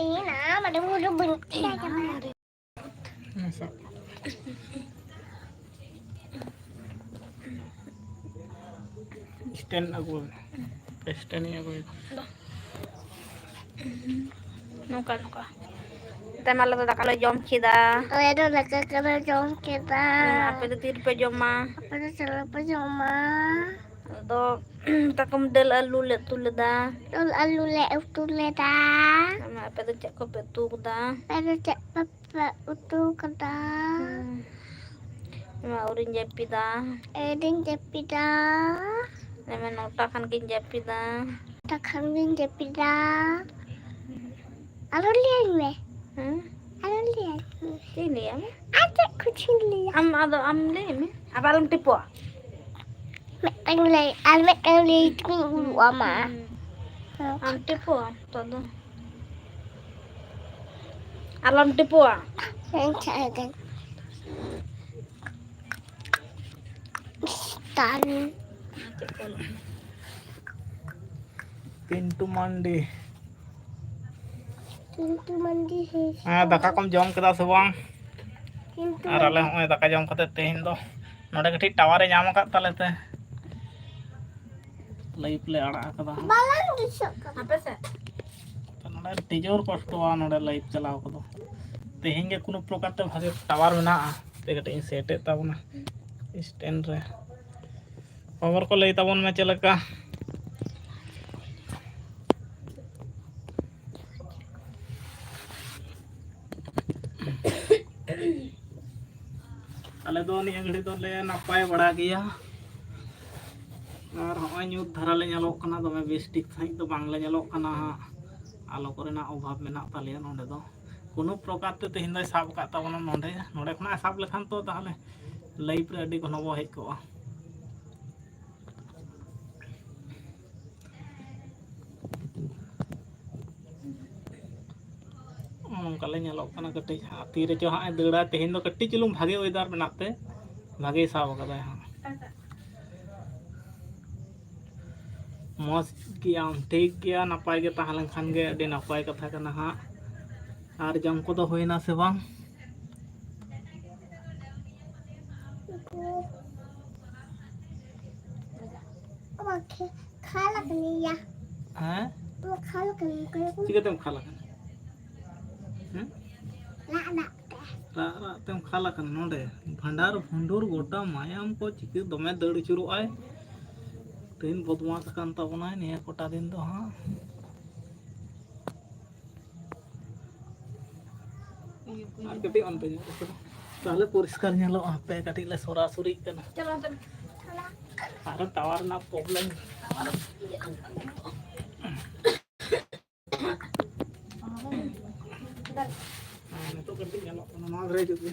Ina, ada muda benci. Masa. Stand aku. Stand ni aku. Nuka. Kita malah tak kalau jom kita. Oh ya, udah dekat kena jom kita. Apa itu tir pe jom mah? Apa itu salah pajama? Do tak kemdel alu le tu le da. Tul alu le utu le da. Nama apa itu cak ko pe tu da. Ada cek papa utu kata. Nama urin jepi da. Eding jepida. Nama nota kan kin jepi da. Tak kambing jepida. Alu lihat me. Alu lihat. Ini ya. Ada kucing lihat. Am le me. Apa alam tipu? Mek lay, almek lay tung ama. Am tipu todo. Alam tipu. Sen. Tan. Pintu mandi. Pintu mandi sih. Daka kom jom kita sebang. Pintu. Arale hoy daka jom kate tehin do. Node kati tower e nyam kat tale te. Lay play ara kada. Balang disok. Apa sih? नोडे टीजोर कष्टवा नोडे live चलाव को तेहें के कोनो प्रकार ते भागे टावर मेना ते कटे सेट ताबना स्टैंड रे पावर को लई ताबन में चलका आले दो नि घड़ी तो ले नपाय बड़ा गया और होय न्यूट धारा ले ñalok kana दमे बेस ठीक थाई तो बांगले ñalok kana आलो करना अभाव मेना तालिया नोडे दो कोनो प्रकार ते तेहिन दय साब का ताबना नोडे खना साब लेखान तो ताहले लाइव रे अडी घनबो हेज कोआ कले ñalok kana कटी हाथी रे जो हा दड़ा तेहिन दो कटी चलुम भागे वेदार बनाते भागे साब कदा हा मौज किया ठीक किया नपाय के ताहलन खान गे अडी नपाय कथा कना हा आर जम को तो होइना से बांग ओके खाला कनिया हैं तो खाला कनिया चिकतम खाला कन ना रा तम खाला कन नोडे भंडार भंडूर गोटा मायाम को चिके दमे दड़ चुरु आय तीन बदमाश कान ताबना निया कोटा दिन दो हां आर कटी अंते ताहले परिष्कार ñalo पे कटी ले सोरासुरी कन चलो आर टावर ना प्रॉब्लम तो कटी ñalo ना घरे जुते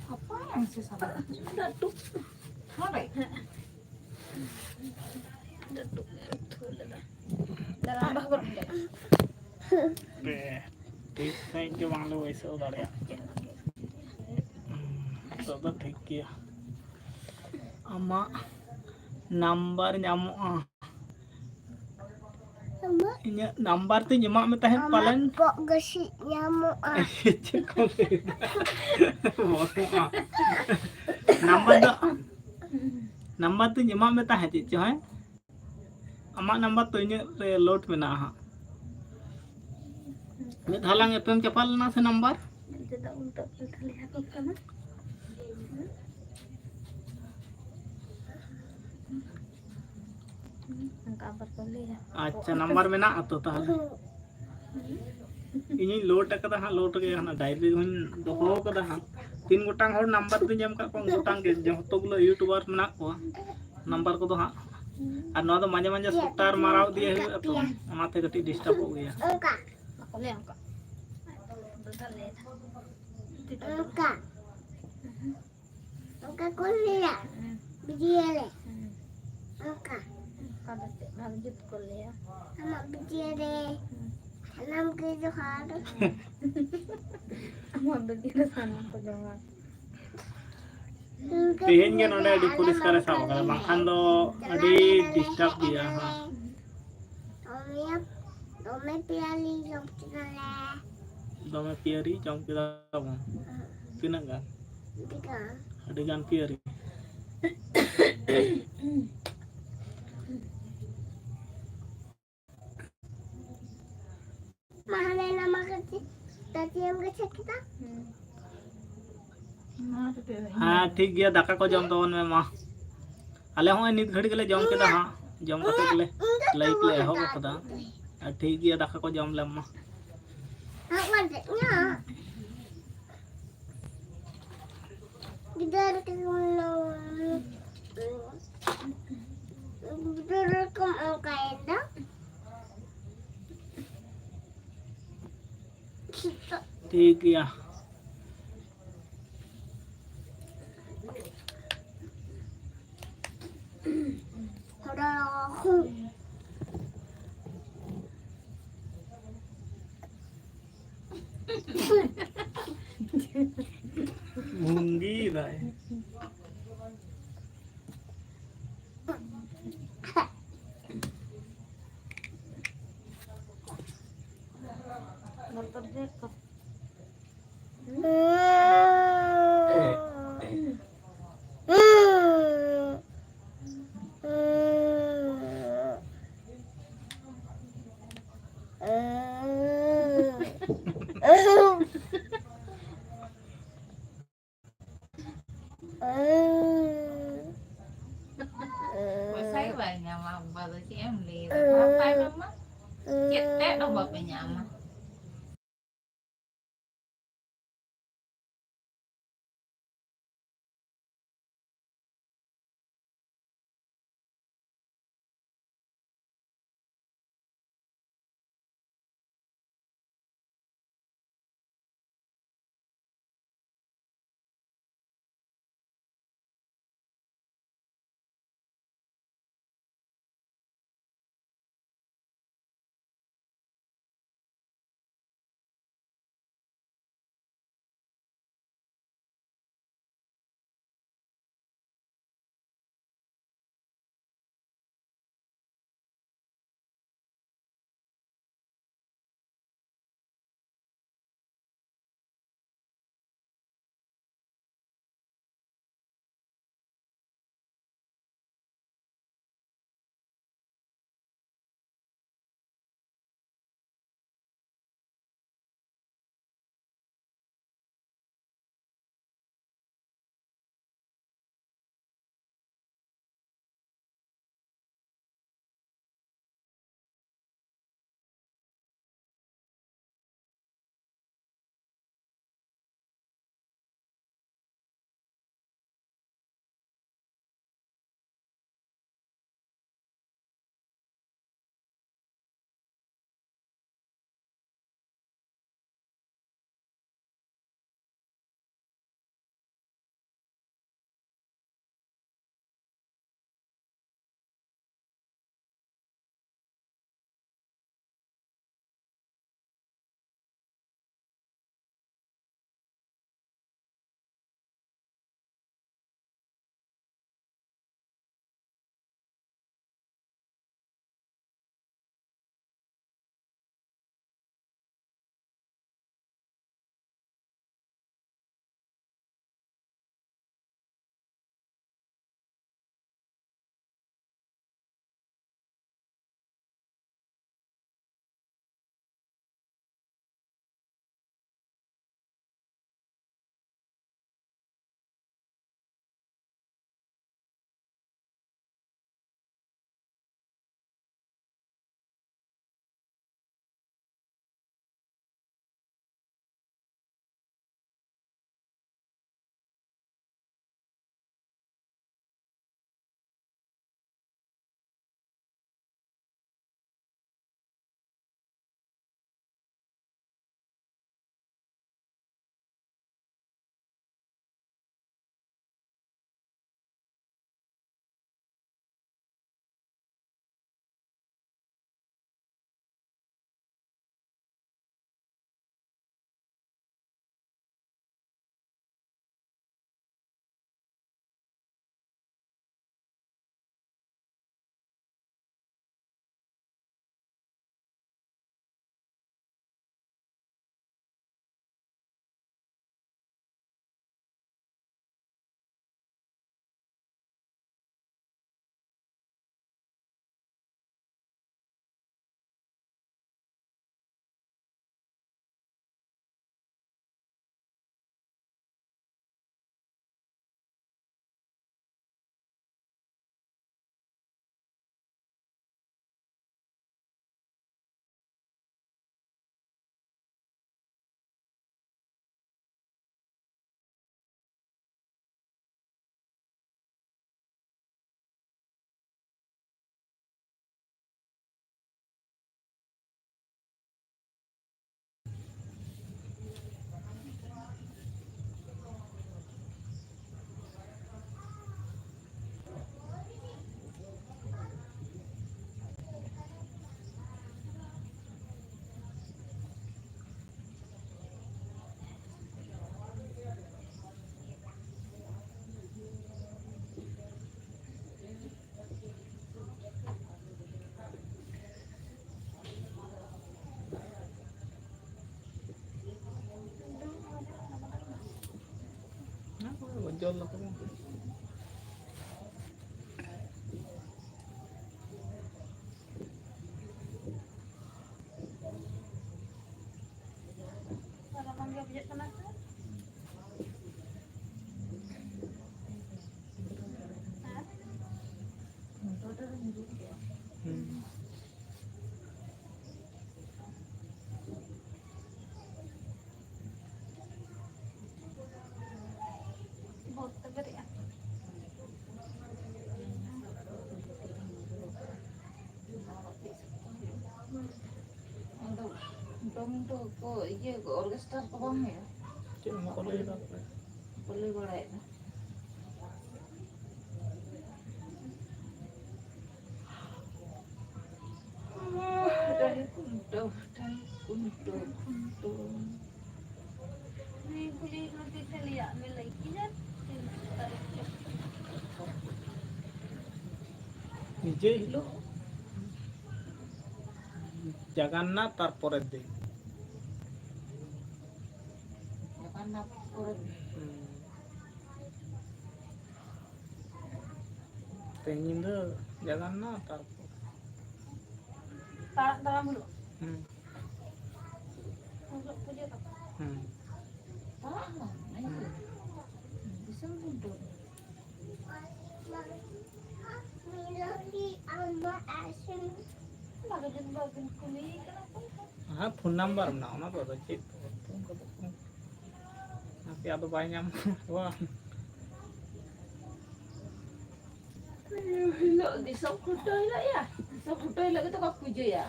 apa yang sih sabar datuk apa datuk dalam bah berde पे ठीक है के मांगले वैसे उधार तो ठीक किया अम्मा नंबर ñamoa इnya नंबर ते ñemak me tahen palen pok gesi nyamuk number तो ñemak me tahen ची है अमा नंबर तो इnya लोड मेना हा में धालांग एपएम चपाल ना से number tidak untuk kita lihat kan kabar boleh ya अच्छा नंबर में ना तो ताहले इनी लोड कदा हा लोड के हना डायरी हुन दोहो कदा हा तीन गोटांग हर नंबर तो जम का को गोटांग के जतो गुलो यूट्यूबर मेना को नंबर को तो हा और नो तो माजे माजे सुतार माराव दिए है तो ओनाते कटी डिस्टर्ब हो गया angka boleh angka betul ya angka kuliah bijile angka kada lanjut kuliah sama bijile tanam ke Johar mau begitu sana pegangan तेहेन के नोडे अडी पुलिस करे साब करे बाखान दो अडी डिस्टर्ब दिया हा Dome dome piali jom kita le. Dome piari jom kita mo. Tinang kan? Tiga. Adegan piari. Mahal nama kecil. Tadi yang kecil kita. हाँ ठीक गया दाका को जम तवन में मा आले होय नित घड़ी गले जम केदा हां जम कते गले लाइक ले हो कदा आ ठीक गया दाका को जम ले मा Aku adanya. Kita ketemu. Kita ketemu kainda. Kita ठीक गया udah aku. मूंगी राय Saya banyak mah baru sih em lihat apa mama kita đâu bật về nhà mà jol lah tu. Kalau manggil pijat panas tu. Bot terberi ya. Untuk ko iya ko orkestra ko bang ya? Cik nak boleh dah. Boleh boleh. Dari kunto. Ni boleh nanti saya lihat ni lagi kan. নিজে হলো জগন্নাথ তারপরের দিন তেইশ দিন জগন্নাথ তারপর Taram dulu. Untuk puja tak? Bisa kunto. Melody ama action. Bagian kulit kenapa? হ্যাঁ phone number না না তো check nanti ada banyak wah Hello, di sok kutoi lah ya. Sok kutoi lah kita kau puja ya.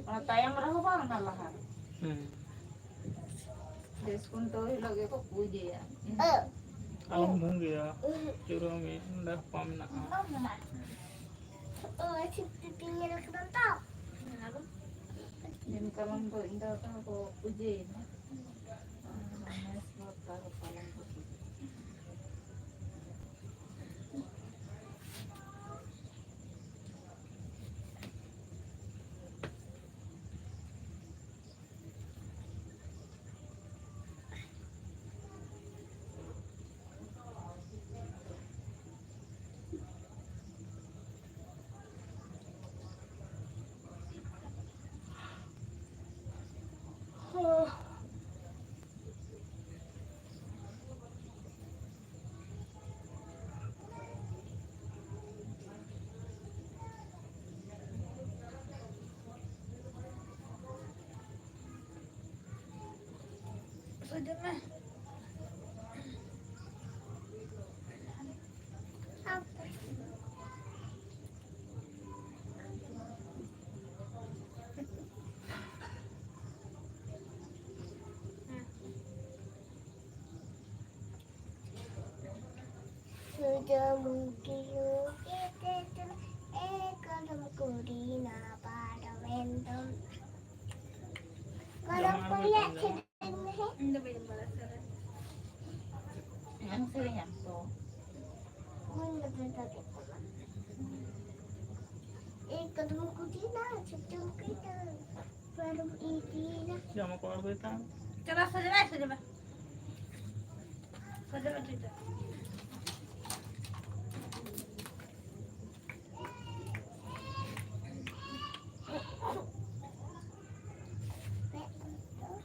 Kalau tayang berapa bang nalahan? Des kuntoi lagi kau puja ya. alam mungkin ya curang ini pam nak Cipta tinggal ketontok. Jadi kalau kau indah kau puja ya. Mas kota kepala putih. Sudah mah. Sudah mungkin kita kalau kurina pada vendom. Kalau punya cerita Hindi ba yung balas ka rin? Yang sering yang tu. Muna kita kalau kurina cerita kita baru ini. jam aku harus tahu Coba saja lah, saja ba? Saja ba cerita?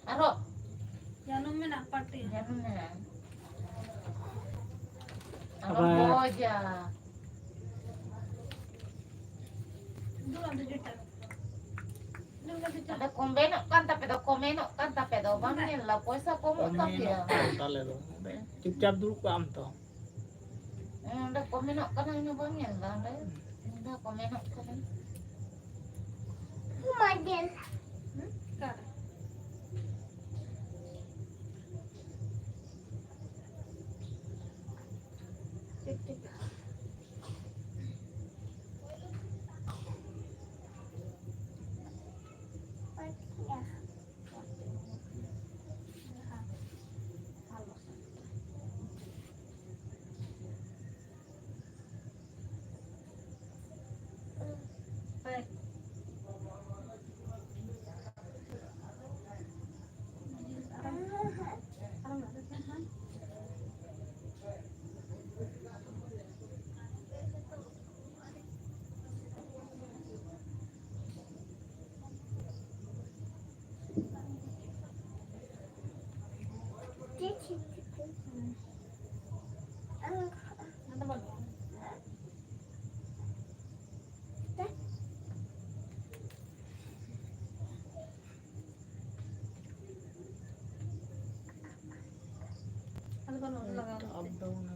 Aro, Yang naman na party. jangan na. Apa? Aro boja. Doon ang cerita. Doon ang cerita. Ada komeno kan tapi do bangin lah puasa komo tapi ya. tahle do চুপচাপ dulu am to Ada komeno kan ini bangin lah. Ada komeno kan. Model. Kara. Cek, cek. Ya. Baik. ᱞᱟᱜᱟᱣ up down